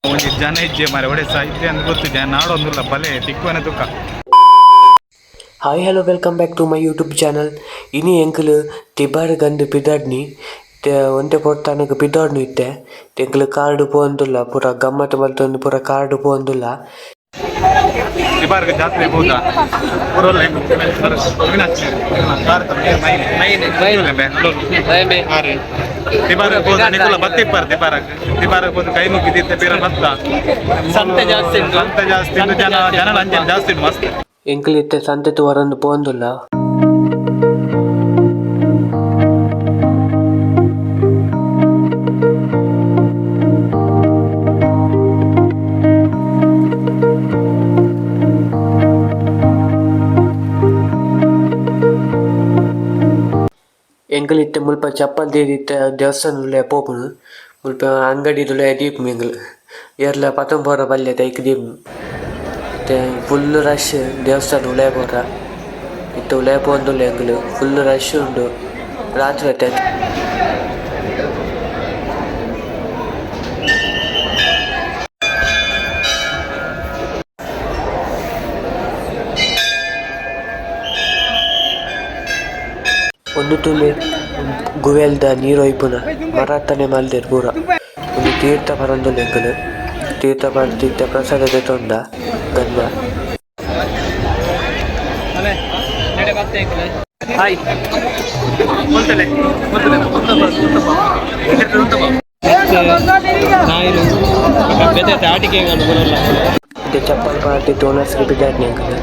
ಒಂದಿಷ್ಟು ಜನ ಇಜ್ಜೆ ಮಾರೆ ಒಡೆ ಸಾಹಿತ್ಯ ಅಂತ ಗೊತ್ತಿದ್ದೆ ನಾಡೊಂದಿಲ್ಲ ಬಲೆ ತಿಕ್ಕುವನೆ ತುಕ್ಕ. Hi hello welcome back to my YouTube channel. ಇನಿ ಎಂಕಲು ತಿಬಾರ್ ಗಂದು ಪಿದಾಡ್ನಿ ಒಂತೆ ಪೊರ್ತಾನಗ ಪಿದಾಡ್ನು ಇತ್ತೆ ಎಂಕಲು ಕಾರ್ಡ್ ಪೋಂದುಲ್ಲ ಪೂರ ಗಮ್ಮತ್ ಮಲ್ತೊಂದು ಪೂರ ಕಾರ್ಡ್ ಪೋಂದುಲ್ಲ. ತಿಬಾರ್ಗ ಜಾತ್ರೆ ಹೋದ ಊರಲ್ಲ ತಿಬಾರಕ್ಕೆ ಹೋದ ನಿಕುಲ ಬತ್ತಿಪ್ಪಾರ ತಿಬಾರಕ್ಕೆ ಹೋದ ಕೈ ಮುಗಿದಿತ್ತೆ ಬೇರೆ ಬತ್ತ ಸಂತೆ ಜಾಸ್ತಿ ಜನ ಅಂಜನ್ ಜಾಸ್ತಿ ಮಸ್ತ್ ಎಂಕಲಿತ್ತೆ ಸಂತೆ ತೋರೊಂದು ಪೋಂದುಲ್ಲ. ಎಂಕಲಿತ್ತೆ ಮುಲ್ಪ ಚಪ್ಪಲ್ ದೇದಿತ್ತೆ ದೇವಸ್ಥಾನದಲ್ಲೇ ಪೋಪುನು ಮುಲ್ಪ ಅಂಗಡಿದುಲೆ ದೀಪು ಎಂಕಲು ಏರ್ಲ ಪತಂಬೋರ ಬಲ್ಲೆ ತೈಕ್ ದೀಪು ಮತ್ತೆ ಫುಲ್ ರಶ್ ದೇವಸ್ಥಾನ ಉಳೆ ಬೋರ ಇತ್ತು ಉಳೆ ಪೋಂದುಲ್ಲ ಎಂಕಲು ಫುಲ್ ರಶ್ ಉಂಡು ರಾತ್ರಿ ಹೊತ್ತೆ. ಒಂದು ತುಲೆ ಗುವೆಲ್ದ ನೀರು ಒಯ್ಪುನ ಮರಾತನೆ ಮಲ್ದೆರ್ ಪೂರ ಒಂದು ತೀರ್ಥ ಬರಂದು ಎಂಕಲು ತೀರ್ಥ ಬರ್ತಿದ್ದ ಪ್ರಸಾದ ತೊಂದ ಗಂಧ ಚಪ್ಪಲ್ ಪಾರ್ಟಿ ತೋನಸ್ಗೆ ಬಿದ್ದಾಡ್ನಿ ಎಂಕಲು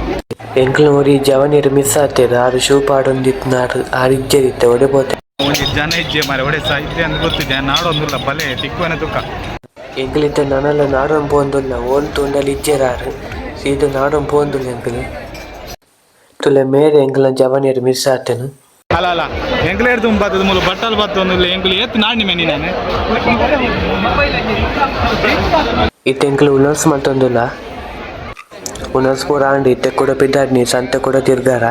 ಎಂಕಲ್ ನೋಡಿ ಜವನೀರು ಮಿಸ್ ಆಗ್ತದ ಆರು ಶೂ ಪಾಡೊಂದಿತ್ತು ಆರು ಇಜ್ಜೆದಿತ್ತೆ ಒಡೆ ಪೋತೆ ಒಂದಿಷ್ಟು ಜನ ಇಜ್ಜೆ ಮಾರೆ ಒಡೆ ಸಾಹಿತ್ಯ ಅಂತ ಗೊತ್ತಿದ್ದೆ ನಾಡೊಂದಿಲ್ಲ ಬಲೆ ತಿಕ್ಕುವನೆ ತುಕ್ಕ. ಎಂಕಲಿದ್ದ ನನ್ನೆಲ್ಲ ನಾಡೊಂದು ಪೋಂದುಲ್ಲ ಓನ್ ತುಂಡಲ್ಲಿ ಇಜ್ಜೆರಾರು ಸೀದು ನಾಡೊಂದು ಪೋಂದುಲ್ಲ ಎಂಕಲು ತುಲೆ ಮೇರೆ ಎಂಕಲ ಜವನೀರು ಮಿಸ್ ಆಗ್ತೇನೆ ಅಲ್ಲ ಎಂಕಲ್ ಹಿಡ್ದು ಬತ್ತದ ಮೂಲ ಬಟ್ಟಲು ಬತ್ತ ಒಂದಿಲ್ಲ ಎಂಕಲ್ ಎತ್ತು ನಾಡಿ ಮೇನಿ ನಾನು ಇತ್ತು ಎಂಕಲು ಉಲ್ಲಾಸ ಮತ್ತೊಂದಿಲ್ಲ ಉನಸ್ ಪೂರ ಅಂಡಿ ಇತ್ತೆ ಕೂಡ ಪಿದ್ದಾಡ್ನಿ ಸಂತೆ ಕೂಡ ತಿರ್ಗಾರ.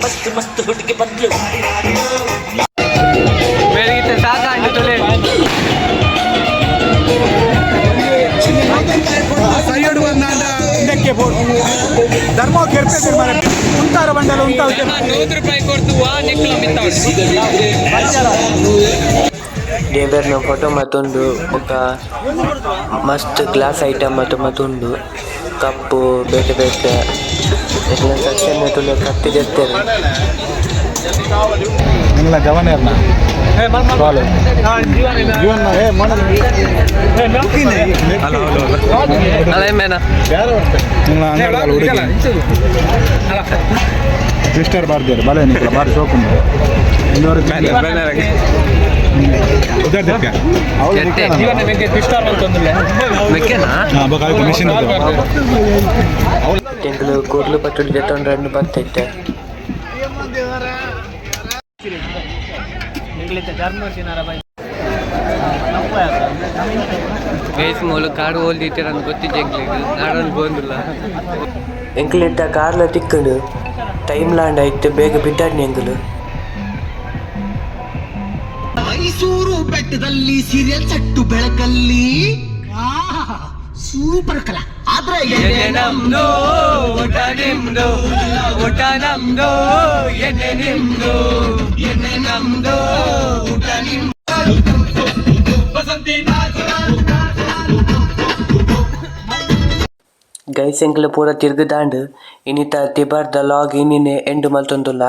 ಮಸ್ತ್ ಮಸ್ತ್ ಹುಡುಗಿ ಬಂದ್ಲು ಬೆಳಗಿತ್ತೆ ಸಾಕಾಂಡು ತೊಲೆ ಸೈಯಡ್ ಬಂದಾಂಡ ಇದಕ್ಕೆ ಬೋರ್ಡ್ ಧರ್ಮ ಕೆರ್ಪೆ ಮಾರೆ ಉಂಟಾರ ಬಂಡಲ ಉಂಟಾವು ₹100 ಕೊಡ್ತು ವಾ ನಿಕ್ಲ ಮಿತ್ತಾವ ದೇವರ್ನ ಫೋಟೋ ಮತ್ತೊಂದು ఒక ಮಸ್ತ್ ಗ್ಲಾಸ್ ಐಟಮ್ ಮತ್ತೊಂದು ಕಪ್ಪು ಬೇಟೆ ಬೇಟೆ ಎಲ್ಲ ಸೆಕ್ಷನ್ ತುಲೆ ಕತ್ತಿದಿರ್ತೇವೆ ಇಲ್ಲ ಗವರ್ನರ್ನ ಸಿಸ್ಟರ್ ಬಾರ್ದೇರು ಬಲೆ ನಿಕ್ಕಲ ಬಾರಿ ಶೋಕುಂಡು ಎಂಕಲು ಕೂದಲು ಪಟ್ಟುಡು ಜೆತ್ತೊಂಡು ರನ್ನು ಬರ್ತೈತೆ ಬೇಸ್ ಮೂಲ ಕಾಡು ಹೋಲ್ದಿತ್ತೆ ನನ್ಗೆ ಗೊತ್ತಿದ್ದೆ ನಾಡೊಂದು ಬಂದಿಲ್ಲ ಎಂಕಲಿದ್ದ ಕಾರ್ಲ ತಿಕ್ಕಂಡು ಟೈಮ್ ಲ್ಯಾಂಡ್ ಆಯ್ತು ಬೇಗ ಬಿದ್ದಾಡ್ನಿ ಎಂಕಲು. ಮೈಸೂರು ಬೆಟ್ಟದಲ್ಲಿ ಸೀರಿಯಲ್ ಸಟ್ಟು ಬೆಳಕಲ್ಲಿ ಸೂಪರ್ ಕಲಾ ಆದ್ರೆ ನಮ್ದು ಊಟ ನಿಮ್ದು ಊಟ ನಮ್ದು ಎಣ್ಣೆ ನಿಮ್ದು ಎಣ್ಣೆ ನಮ್ದು ಊಟ ನಿಮ್ದು ಗೈಸ್ ಎಂಕ್ಲೆ ಪೂರ ತಿರ್ಗದಾಂಡ್ ಇನ್ನಿತ ತಿಬಾರ್ದ ಲಾಗ್ ಇನ್ನಿನೆ ಎಂಡ್ ಮಲ್ತೊಂದುಲ್ಲ.